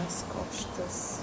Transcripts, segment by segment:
nas costas.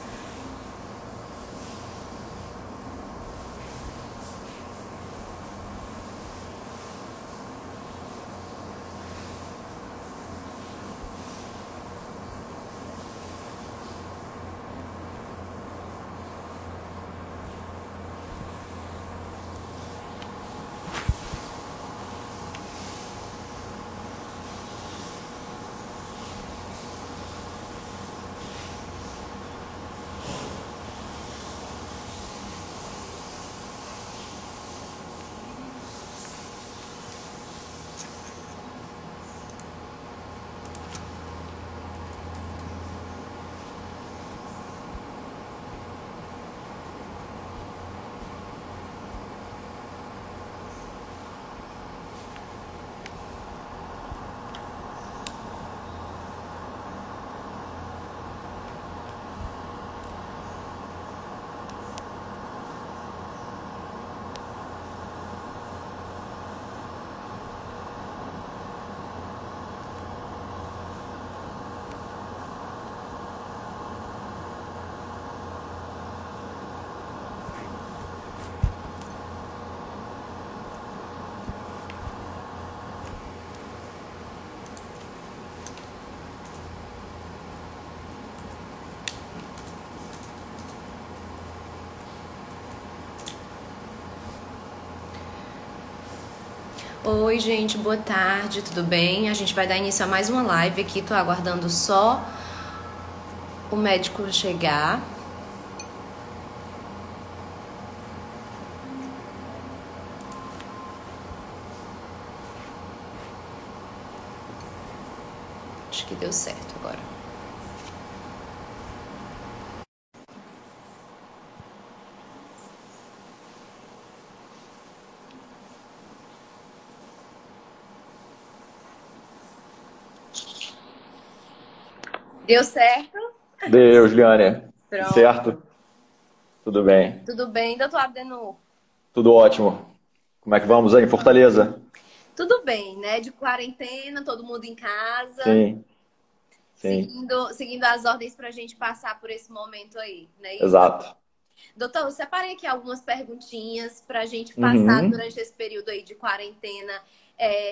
Oi, gente, boa tarde, tudo bem? A gente vai dar início a mais uma live aqui, tô aguardando só o médico chegar. Acho que deu certo agora. Deu certo? Deu, Juliane. Tudo Pronto. certo? Tudo bem. Tudo bem, doutor Abdenur? Tudo ótimo. Como é que vamos aí em Fortaleza? Tudo bem, né? De quarentena, todo mundo em casa, Sim, sim, seguindo as ordens pra gente passar por esse momento aí, não é isso? exato. Doutor, eu separei aqui algumas perguntinhas para a gente passar Uhum, durante esse período aí de quarentena,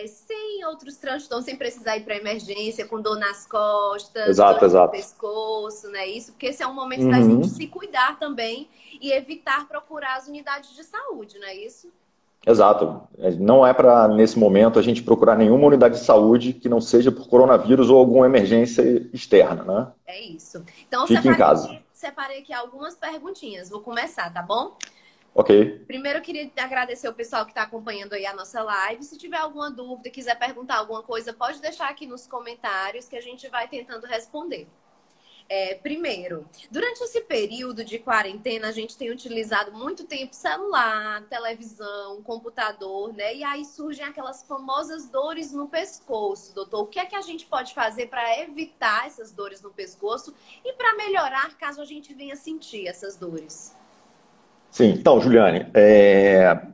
sem outros transtornos, sem precisar ir para emergência, com dor nas costas, exato, dores no exato. pescoço, né? Isso, porque esse é um momento da gente Uhum, se cuidar também e evitar procurar as unidades de saúde, não é isso? exato. Não é para, nesse momento, a gente procurar nenhuma unidade de saúde que não seja por coronavírus ou alguma emergência externa, né? É isso. Então, eu Fique em casa. separei aqui algumas perguntinhas. Vou começar, tá bom? Ok. Primeiro, eu queria agradecer o pessoal que está acompanhando aí a nossa live. Se tiver alguma dúvida, quiser perguntar alguma coisa, pode deixar aqui nos comentários que a gente vai tentando responder. Primeiro, durante esse período de quarentena, a gente tem utilizado muito tempo celular, televisão, computador, né? E aí surgem aquelas famosas dores no pescoço, doutor. O que é que a gente pode fazer para evitar essas dores no pescoço e para melhorar caso a gente venha sentir essas dores? Sim, então, Juliane,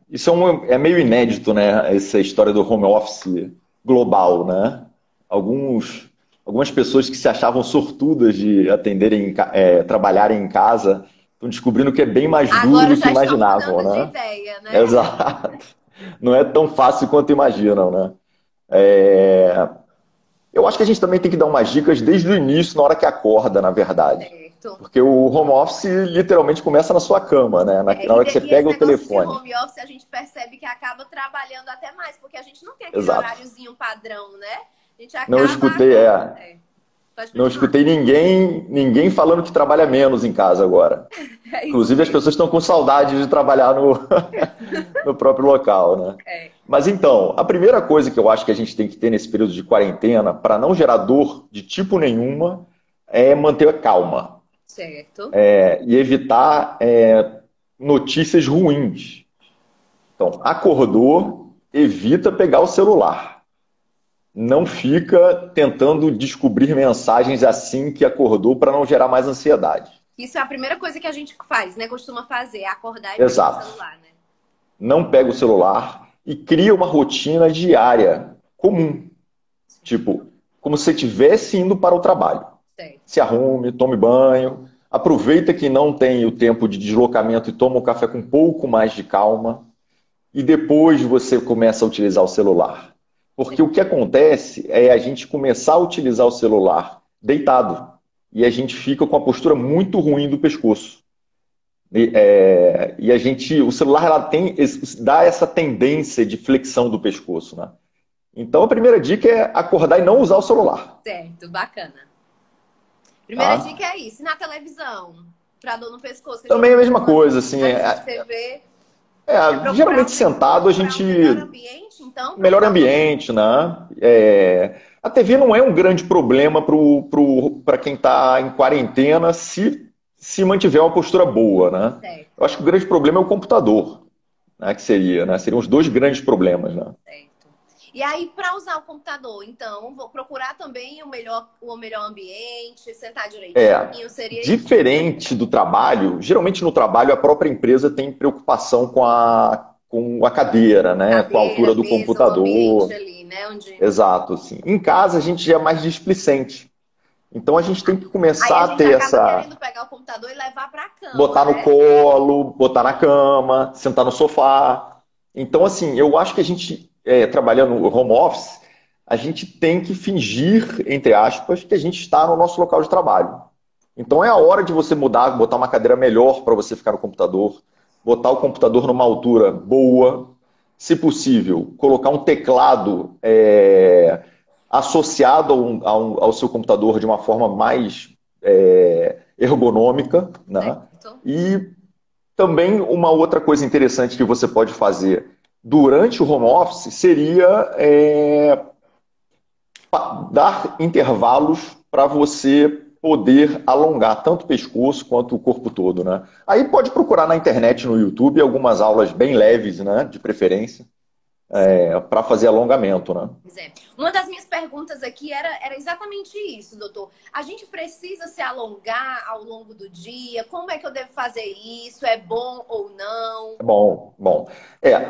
isso é meio inédito, né? Essa história do home office global, né? Algumas pessoas que se achavam sortudas de trabalharem em casa estão descobrindo que é bem mais duro Agora do que já estão imaginavam, mudando de né? ideia, né? Exato. Não é tão fácil quanto imaginam, né? É, Eu acho que a gente também tem que dar umas dicas desde o início, na hora que acorda, na verdade. Certo. Porque o home office literalmente começa na sua cama, né? Na hora que você E esse pega o negócio de telefone. home office a gente percebe que acaba trabalhando até mais, porque a gente não tem aquele Exato. horáriozinho padrão, né? A gente Não acaba. escutei, Pode não continuar. escutei ninguém falando que trabalha menos em casa agora. É isso Inclusive as mesmo. pessoas estão com saudade de trabalhar no próprio local, né? É, Mas então, a primeira coisa que eu acho que a gente tem que ter nesse período de quarentena, para não gerar dor de tipo nenhuma, é manter a calma. certo. E evitar notícias ruins. Então, acordou, evita pegar o celular. Não fica tentando descobrir mensagens assim que acordou para não gerar mais ansiedade. Isso é a primeira coisa que a gente faz, né? Costuma fazer, é acordar e pegar o Exato. celular, né? Não pega o celular e cria uma rotina diária comum. Tipo, como se você estivesse indo para o trabalho. Certo. se arrume, tome banho, aproveita que não tem o tempo de deslocamento e toma o café com um pouco mais de calma, e depois você começa a utilizar o celular. Porque o que acontece é a gente começar a utilizar o celular deitado, e a gente fica com a postura muito ruim do pescoço. E a gente, o celular ela dá essa tendência de flexão do pescoço, né? Então a primeira dica é acordar e não usar o celular. Certo, bacana. Primeira Tá? dica é isso. E na televisão, pra dor no pescoço, que a Também gente é a mesma coisa, assim, assiste TV, geralmente sentado a procurar um melhor gente. ambiente, então, para Melhor usar o ambiente, né? A TV não é um grande problema para quem está em quarentena se mantiver uma postura boa, né? certo, Eu acho que o grande problema é o computador, né? Que seria, né? Seriam os dois grandes problemas, né? certo. E aí, para usar o computador, então, vou procurar também o melhor ambiente, sentar É, direitinho, seria isso? diferente do trabalho, geralmente no trabalho a própria empresa tem preocupação com a cadeira, né? Com a Cadeira, altura do mesa, o ambiente computador. ali, né? Onde... Exato, assim. Em casa a gente já é mais displicente. Então a gente tem que Aí a começar a gente ter acaba essa. querendo pegar o computador e levar para a cama, Botar no né? colo, botar na cama, sentar no sofá. Então, assim, eu acho que a gente, trabalhando no home office, a gente tem que fingir, entre aspas, que a gente está no nosso local de trabalho. Então é a hora de você mudar, botar uma cadeira melhor para você ficar no computador, botar o computador numa altura boa, se possível, colocar um teclado associado ao seu computador de uma forma mais ergonômica, né? Certo. E também uma outra coisa interessante que você pode fazer durante o home office seria dar intervalos para você poder alongar tanto o pescoço quanto o corpo todo, né? Aí pode procurar na internet, no YouTube, algumas aulas bem leves, né? De preferência, para fazer alongamento, né? Pois é. Uma das minhas perguntas aqui era exatamente isso, doutor. A gente precisa se alongar ao longo do dia? Como é que eu devo fazer isso? É bom ou não? Bom, bom.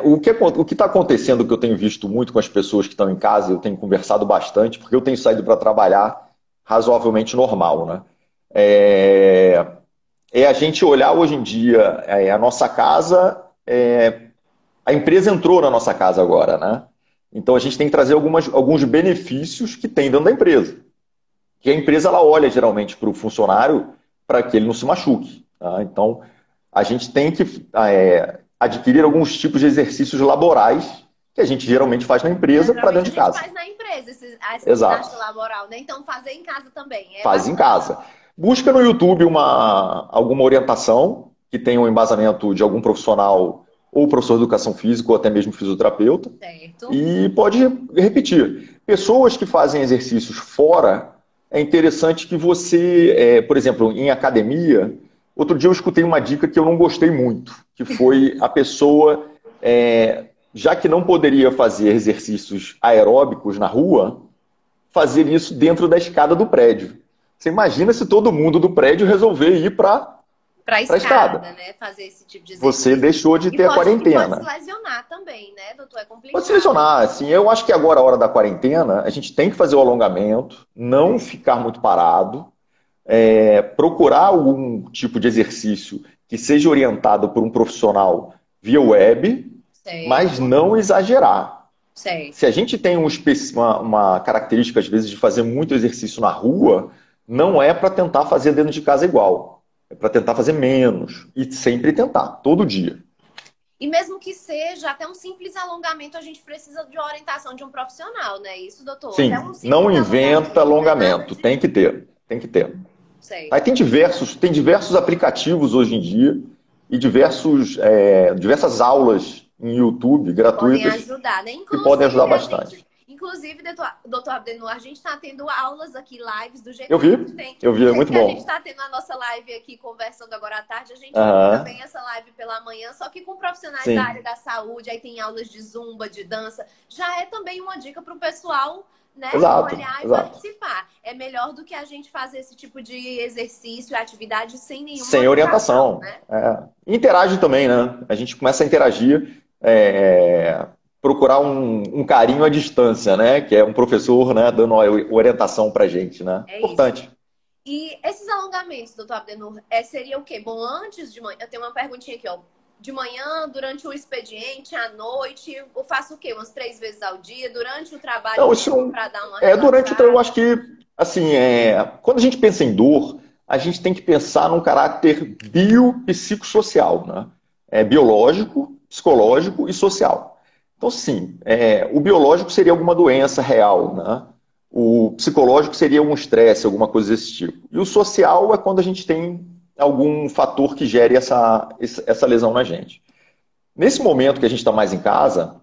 O que está acontecendo, que eu tenho visto muito com as pessoas que estão em casa, eu tenho conversado bastante, porque eu tenho saído para trabalhar razoavelmente normal, né? É, a gente olhar hoje em dia a nossa casa, a empresa entrou na nossa casa agora, né? Então a gente tem que trazer alguns benefícios que tem dentro da empresa. Que a empresa ela olha geralmente para o funcionário para que ele não se machuque, tá? Então a gente tem que adquirir alguns tipos de exercícios laborais que a gente geralmente faz na empresa para Geralmente dentro a de gente casa. faz na empresa essa Exato. ginástica laboral, né? Então fazer em casa também. É Faz em bacana. casa. Busca no YouTube alguma orientação que tenha um embasamento de algum profissional, ou professor de educação física, ou até mesmo fisioterapeuta, Certo. e pode repetir. Pessoas que fazem exercícios fora, é interessante que você, por exemplo, em academia, outro dia eu escutei uma dica que eu não gostei muito, que foi a pessoa, já que não poderia fazer exercícios aeróbicos na rua, fazer isso dentro da escada do prédio. Você imagina se todo mundo do prédio resolver ir para Para a escada. escada, né? Fazer esse tipo de Você exercício. deixou de ter a E pode se quarentena. lesionar também, né, doutor? É Pode se complicado. lesionar, assim, eu acho que agora, a hora da quarentena, a gente tem que fazer o alongamento, não ficar muito parado, procurar algum tipo de exercício que seja orientado por um profissional via web, mas Certo, não exagerar. Se a certo. gente tem uma característica, às vezes, de fazer muito exercício na rua, não é para tentar fazer dentro de casa igual. É para tentar fazer menos. E sempre tentar, todo dia. E mesmo que seja até um simples alongamento, a gente precisa de orientação de um profissional, né? Isso, doutor? Até um Sim, não simples inventa alongamento, não é nada alongamento. de. Tem que ter. Tem que ter. Aí Certo. tem diversos aplicativos hoje em dia e diversas aulas em YouTube Que podem gratuitas ajudar, né? que podem ajudar Inclusive, bastante. doutor Abdenur, a gente está tendo aulas aqui, lives, do jeito Eu que a gente vi, tem. eu vi, Do é jeito muito que a gente bom. está tendo a nossa live aqui, conversando agora à tarde, a gente tem Aham, também essa live pela manhã, só que com profissionais da área sim, da saúde, aí tem aulas de zumba, de dança. Já é também uma dica para o pessoal, né, exato, olhar e exato. participar. É melhor do que a gente fazer esse tipo de exercício e atividade sem nenhuma Sem orientação, orientação. né? Interage também, né? A gente começa a interagir, procurar um carinho à distância, né? Que é um professor, né, dando orientação pra gente, né? É isso. Importante. E esses alongamentos, doutor Abdenur, seria o quê? Bom, antes de manhã, eu tenho uma perguntinha aqui, ó. De manhã, durante o expediente, à noite, eu faço o quê? Umas 3 vezes ao dia, durante o trabalho Não, isso mesmo, não. para dar uma Durante o treino, eu relaxada. acho que, assim, quando a gente pensa em dor, a gente tem que pensar num caráter biopsicossocial, né? Biológico, psicológico e social. Então, sim, o biológico seria alguma doença real, né? O psicológico seria um estresse, alguma coisa desse tipo. E o social é quando a gente tem algum fator que gere essa lesão na gente. Nesse momento que a gente está mais em casa,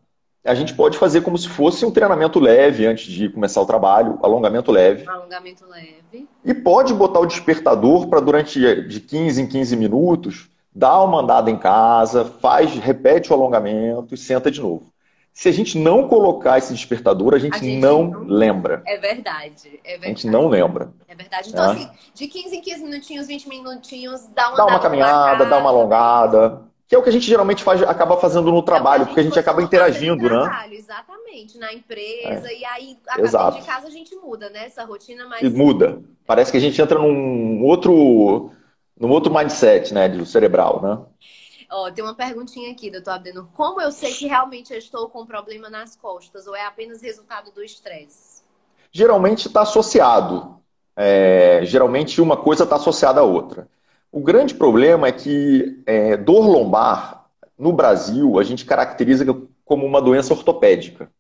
a gente pode fazer como se fosse um treinamento leve antes de começar o trabalho, alongamento leve. Alongamento leve. E pode botar o despertador para durante de 15 em 15 minutos, dar uma andada em casa, repete o alongamento e senta de novo. Se a gente não colocar esse despertador, a A gente gente não não. lembra. É verdade, é A gente verdade. não lembra. É verdade. Então, assim, Né? de 15 em 15 minutinhos, 20 minutinhos, dá uma Dá uma andada pela caminhada, dá uma casa mesmo. alongada, que é o que a gente geralmente faz, acaba fazendo no É o que a trabalho, porque a gente gente acaba costuma fazer no interagindo, né? trabalho, exatamente, na empresa. E aí, dentro de Exato. casa, a gente muda, né? Essa rotina, E mas muda. Parece que a gente entra num outro mindset, né, do cerebral, né? ó, tem uma perguntinha aqui, doutor Abdenur. Como eu sei que realmente eu estou com um problema nas costas ou é apenas resultado do estresse? Geralmente está associado. Geralmente uma coisa está associada à outra. O grande problema é que dor lombar, no Brasil, a gente caracteriza como uma doença ortopédica.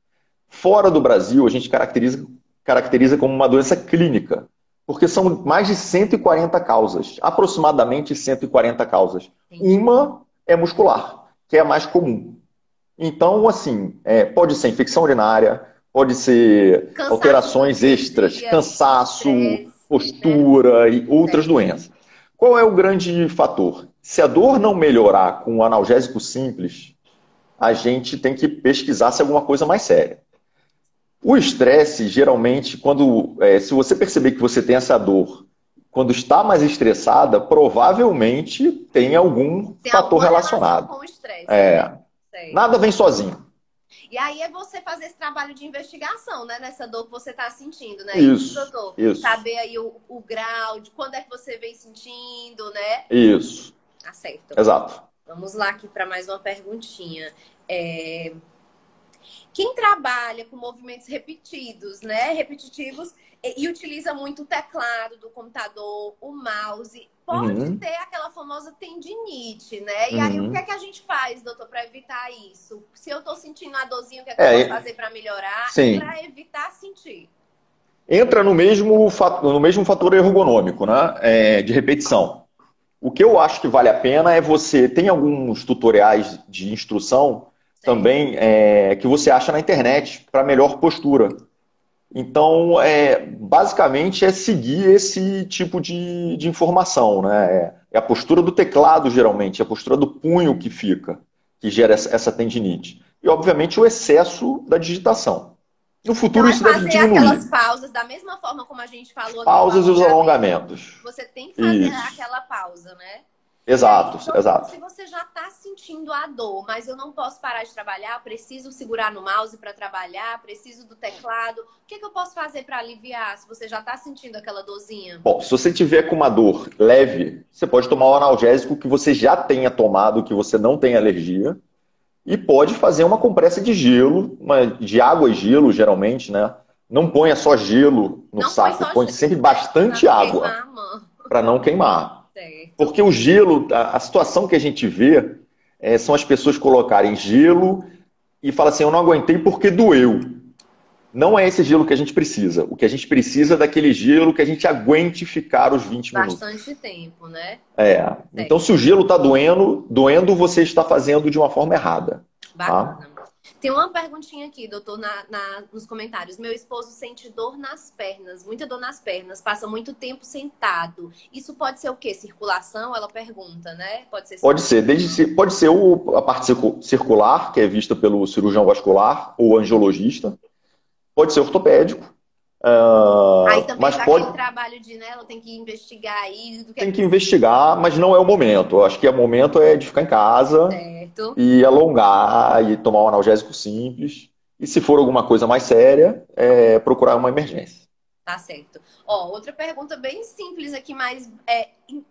Fora do Brasil, a gente caracteriza como uma doença clínica, porque são mais de 140 causas, aproximadamente 140 causas. Entendi. Uma é muscular, que é a mais comum. Então, assim, pode ser infecção urinária, pode ser Cansaço no alterações dia a extras, dia, cansaço, estresse, né? postura e outras Certo. doenças. Qual é o grande fator? Se a dor não melhorar com um analgésico simples, a gente tem que pesquisar se é alguma coisa mais séria. O estresse, geralmente, se você perceber que você tem essa dor, quando está mais estressada, provavelmente tem algum Tem fator alguma relação relacionado. com o estresse, né? É, Certo. nada vem sozinho. E aí é você fazer esse trabalho de investigação, né? Nessa dor que você está sentindo, né? Isso, Isso, doutor. isso, Saber aí o grau, de quando é que você vem sentindo, né? isso. Tá certo. Exato. Vamos lá aqui para mais uma perguntinha. Quem trabalha com movimentos repetidos, né? Repetitivos e utiliza muito o teclado do computador, o mouse, pode Uhum, ter aquela famosa tendinite, né? E aí, o que é uhum. que a gente faz, doutor, para evitar isso? Se eu tô sentindo a dorzinha, o que é que eu posso É, fazer para melhorar e sim. para evitar sentir? Entra no mesmo fator ergonômico, né? De repetição. O que eu acho que vale a pena é tem alguns tutoriais de instrução Certo. também que você acha na internet para melhor postura. Então, basicamente é seguir esse tipo de informação, né? É a postura do teclado, geralmente, é a postura do punho que gera essa tendinite. E, obviamente, o excesso da digitação. No Então, futuro, é isso deve fazer aquelas diminuir. pausas, da mesma forma como a gente As falou aqui do pausas e os alongamento, alongamentos. você tem que fazer Isso. aquela pausa, né? E aí, Exato, doutor, exato. se você já está sentindo a dor, mas eu não posso parar de trabalhar, preciso segurar no mouse para trabalhar, preciso do teclado, o que eu posso fazer para aliviar se você já está sentindo aquela dorzinha? Bom, se você tiver com uma dor leve, você pode tomar um analgésico que você já tenha tomado, que você não tem alergia, e pode fazer uma compressa de gelo, de água e gelo, geralmente, né? Não ponha só gelo no Não põe saco, só põe gelo, sempre né? Para bastante não água, queimar a mão. para não queimar. Certo. Porque o gelo, a situação que a gente vê são as pessoas colocarem gelo e falar assim, eu não aguentei porque doeu. Não é esse gelo que a gente precisa. O que a gente precisa é daquele gelo que a gente aguente ficar os 20 Bastante minutos. tempo, né? Então, Certo. se o gelo está doendo, você está fazendo de uma forma errada. Tá? Bacana. Tem uma perguntinha aqui, doutor, nos comentários. Meu esposo sente dor nas pernas, muita dor nas pernas, passa muito tempo sentado. Isso pode ser o quê? Circulação? Ela pergunta, né? Pode ser Pode ser, circulação. pode ser a parte circular, que é vista pelo cirurgião vascular ou angiologista. Pode ser ortopédico, Aí também mas dá aquele trabalho de, né? Ela tem que investigar aí do que é tem que que investigar, mas não é o momento. Eu acho que o momento é de ficar em casa certo. e alongar e tomar um analgésico simples. E se for alguma coisa mais séria, procurar uma emergência. Tá certo. Ó, outra pergunta bem simples aqui, mas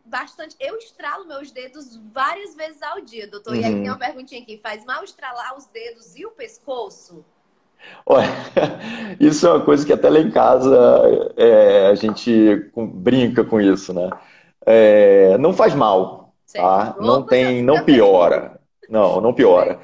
bastante. Eu estralo meus dedos várias vezes ao dia, doutor. E aí tem uma Uhum. perguntinha aqui: faz mal estralar os dedos e o pescoço? Olha, isso é uma coisa que até lá em casa a gente brinca com isso, né? Não faz mal, Certo. tá? Não Opa, tem, não ainda bem. piora. Não, não Ainda bem. piora.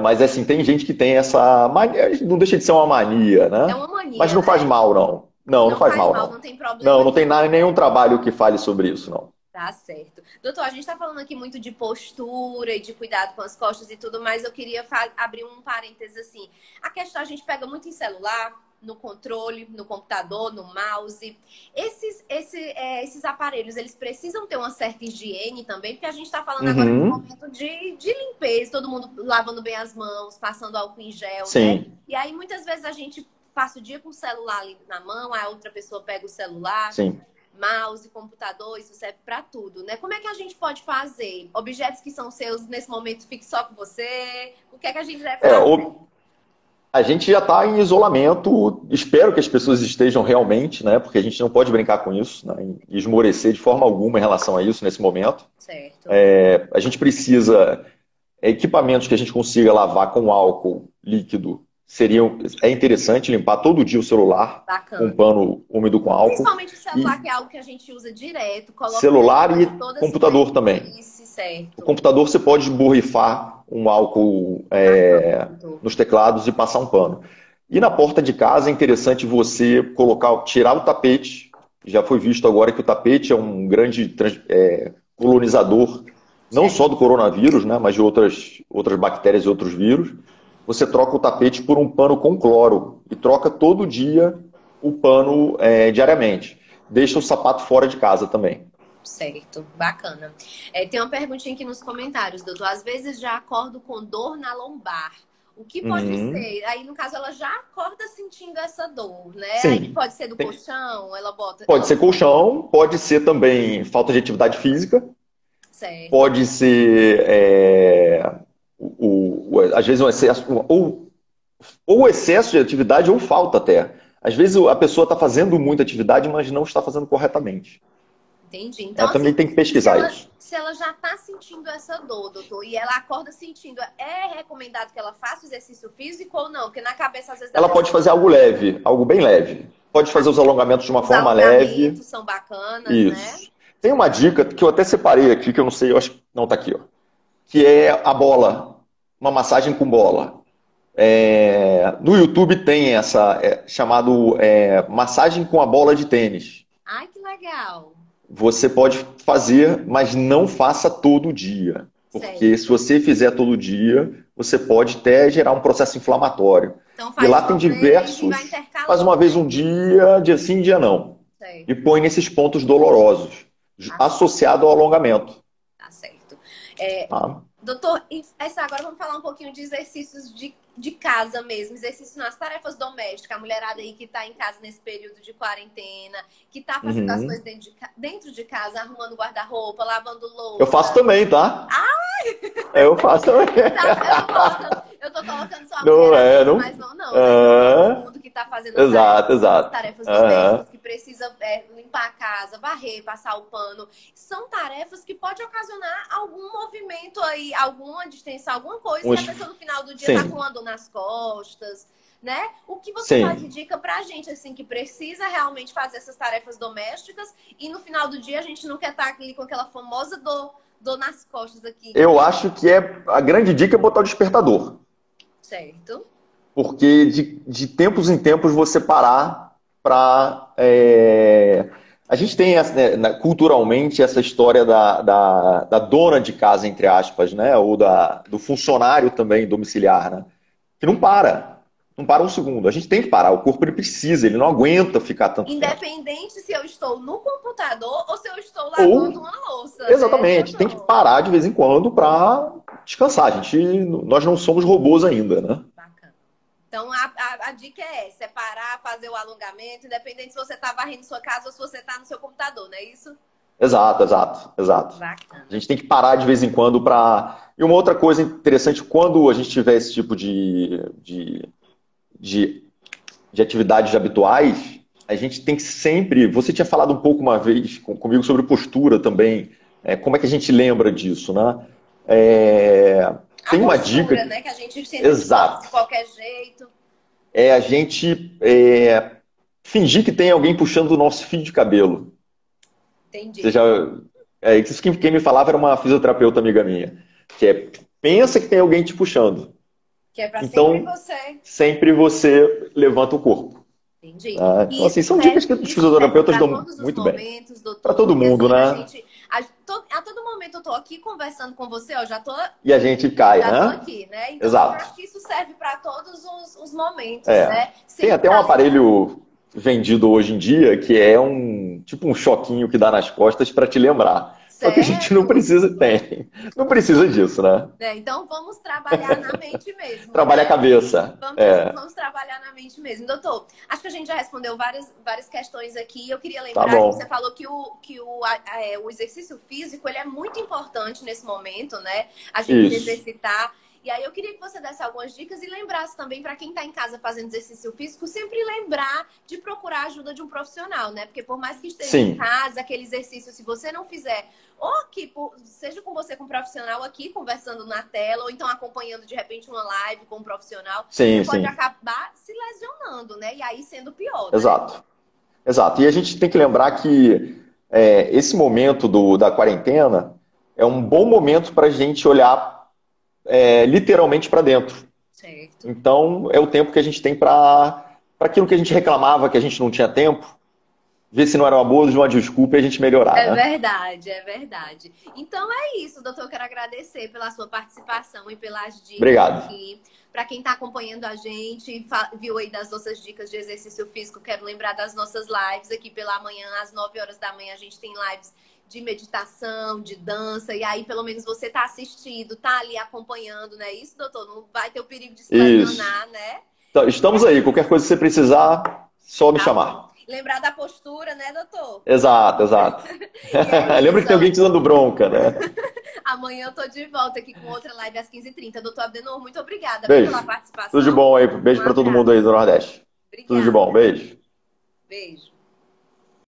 Mas assim, tem gente que tem essa mania, não deixa de ser uma mania, É né? uma Mas mania, não faz né? mal, não. Não, não Não faz faz mal, mal, não. não tem Não, problema não tem nenhum. nada, nenhum trabalho que fale sobre isso, não. Tá certo. Doutor, a gente está falando aqui muito de postura e de cuidado com as costas e tudo, mas eu queria abrir um parênteses assim. A questão, a gente pega muito em celular, no controle, no computador, no mouse. Esses aparelhos, eles precisam ter uma certa higiene também, porque a gente está falando agora de um Uhum, momento de limpeza, todo mundo lavando bem as mãos, passando álcool em gel, né? sim, E aí, muitas vezes, a gente passa o dia com o celular ali na mão, a outra pessoa pega o celular, sim. mouse, computador, isso serve para tudo, né? Como é que a gente pode fazer? Objetos que são seus nesse momento fiquem só com você? O que é que a gente deve É, fazer? a gente já está em isolamento, espero que as pessoas estejam realmente, né? Porque a gente não pode brincar com isso, né? E esmorecer de forma alguma em relação a isso nesse momento. Certo. A gente precisa equipamentos que a gente consiga lavar com álcool líquido. É interessante limpar todo dia o celular com um Bacana. pano úmido com álcool. Principalmente o celular, E que é algo que a gente usa direto, coloca ali em celular cima e de toda a computador também. superfície, O certo. computador você pode borrifar um álcool Bacana, doutor. nos teclados e passar um pano. E na porta de casa é interessante você tirar o tapete. Já foi visto agora que o tapete é um grande colonizador, não só do Certo. coronavírus, né, mas de outras bactérias e outros vírus. Você troca o tapete por um pano com cloro e troca todo dia o pano diariamente. Deixa o sapato fora de casa também. Certo, bacana. Tem uma perguntinha aqui nos comentários, doutor. Às vezes já acordo com dor na lombar. O que pode Uhum. ser? Aí, no caso, ela já acorda sentindo essa dor, né? Aí Sim. pode ser do Tem- colchão, ela bota. Pode ser colchão, pode ser também falta de atividade física, Certo. pode ser às vezes um excesso, ou excesso de atividade ou falta até. Às vezes a pessoa está fazendo muita atividade, mas não está fazendo corretamente. Entendi. Então, Também assim, tem que se pesquisar ela, isso. se ela já tá sentindo essa dor, doutor, e ela acorda sentindo, é recomendado que ela faça exercício físico ou não? Porque na cabeça, às vezes, da Ela pode pessoa, fazer algo leve, algo bem leve. Pode fazer os alongamentos de uma os forma leve. alongamentos são bacanas, né? Isso. Tem uma dica que eu até separei aqui, que eu não sei, eu acho que não está aqui, ó, que é a bola, uma massagem com bola. No YouTube tem essa chamado massagem com a bola de tênis. Ai, que legal. Você pode fazer, mas não faça todo dia. Porque se Certo. você fizer todo dia, você pode até gerar um processo inflamatório. Então E faz lá tem uma vez e vai diversos. Faz intercalando, uma vez né? um dia sim, dia não. E Certo. põe nesses pontos dolorosos, Tá certo. associado ao alongamento. Tá certo. É, Tá? doutor, agora vamos falar um pouquinho de exercícios de casa mesmo, exercícios nas tarefas domésticas, a mulherada aí que tá em casa nesse período de quarentena, que tá fazendo as Uhum. coisas dentro de casa, arrumando guarda-roupa, lavando Eu faço louça. também, tá? Eu faço também. Eu tô colocando só a Não mulherada é, dos não. mais novos, não, né? Todo Ah, mundo que tá fazendo exato, as exato. tarefas Aham. domésticas, que precisa limpar a casa, varrer, passar o pano. São tarefas que pode ocasionar algum movimento aí, alguma distensão, alguma coisa, Um e a es- pessoa no final do dia tá com Sim, uma dor nas costas, né? O que você dá de sim. dica pra gente, assim, que precisa realmente fazer essas tarefas domésticas e no final do dia a gente não quer estar ali com aquela famosa dor nas costas aqui, Eu acho que a grande dica é botar o despertador. certo? Porque de tempos em tempos você parar para. A gente tem culturalmente essa história da dona de casa, entre aspas, né? Ou do funcionário também domiciliar, né? Que não para. Não para um segundo. A gente tem que parar. O corpo ele precisa, ele não aguenta ficar tanto tempo. Independente se eu estou no computador ou se eu estou lavando Ou, uma louça, né, exatamente, tem que doutor? parar de vez em quando para descansar. Nós não somos robôs ainda, né? Bacana. Então, a dica é essa, é parar, fazer o alongamento, independente se você está varrendo sua casa ou se você está no seu computador, não é isso? Exato, exato, exato. A Bacana. gente tem que parar de vez em quando para. E uma outra coisa interessante, quando a gente tiver esse tipo de atividades habituais, a gente tem que sempre. Você tinha falado um pouco uma vez comigo sobre postura também. Como é que a gente lembra disso, né? É, A tem uma dica. postura, né? Que a gente senta de Exato. qualquer jeito. É a gente fingir que tem alguém puxando o nosso fio de cabelo. Você Entendi. já, isso que quem me falava era uma fisioterapeuta amiga minha. Que pensa que tem alguém te puxando. Que é para sempre Então, você. sempre você levanta o corpo. Entendi. Tá? Então, E assim, são dicas que os isso serve fisioterapeutas para dão todos os muito bem. momentos, Para doutor, todo porque mundo, assim, né? a todo momento eu tô aqui conversando com você, ó, E a gente cai, já tô né? aqui, né? Então, assim, eu Exato. acho que isso serve para todos os momentos, É. né? Tem Sempre até um tá lembrando. aparelho vendido hoje em dia que é tipo um choquinho que dá nas costas para te lembrar. Só que a gente não Sério? precisa, não precisa disso, né? Né? Então, vamos trabalhar na mente mesmo, Trabalha a né? cabeça. É, Vamos trabalhar na mente mesmo. Doutor, acho que a gente já respondeu várias questões aqui. Eu queria tá lembrar que você bom. falou o exercício físico ele é muito importante nesse momento, né? A gente se Isso. exercitar. E aí eu queria que você desse algumas dicas e lembrasse também para quem está em casa fazendo exercício físico, sempre lembrar de procurar a ajuda de um profissional, né? Porque por mais que esteja em Sim, casa, aquele exercício, se você não fizer, ou aqui, seja com você com um profissional aqui, conversando na tela, ou então acompanhando de repente uma live com um profissional, você sim, pode sim. acabar se lesionando, né? E aí sendo pior, né? Exato. Exato. E a gente tem que lembrar que esse momento da quarentena é um bom momento para a gente olhar literalmente para dentro. Certo. Então, é o tempo que a gente tem para aquilo que a gente reclamava que a gente não tinha tempo, ver se não era uma boa de uma desculpa e a gente melhorar, É né? verdade, é verdade. Então é isso, doutor. Eu quero agradecer pela sua participação e pelas dicas Obrigado. aqui. Para quem está acompanhando a gente, viu aí das nossas dicas de exercício físico, quero lembrar das nossas lives aqui pela manhã, às 9 horas da manhã, a gente tem lives de meditação, de dança, e aí pelo menos você tá assistindo, tá ali acompanhando, né? Isso, doutor, não vai ter o perigo de se Isso. lesionar, né? Então, E estamos é aí. isso, Qualquer coisa que você precisar, só me tá bom. chamar. Lembrar da postura, né, doutor? Exato, exato. E é Lembra que isso, tem alguém ó. te dando bronca, né? Amanhã eu tô de volta aqui com outra live às 15h30. Doutor Abdenor, muito obrigada, viu, pela Beijo. Tudo de participação. bom aí. Um Beijo para todo mundo aí abraço. do Nordeste. Tudo de bom. Obrigada. Beijo. Beijo.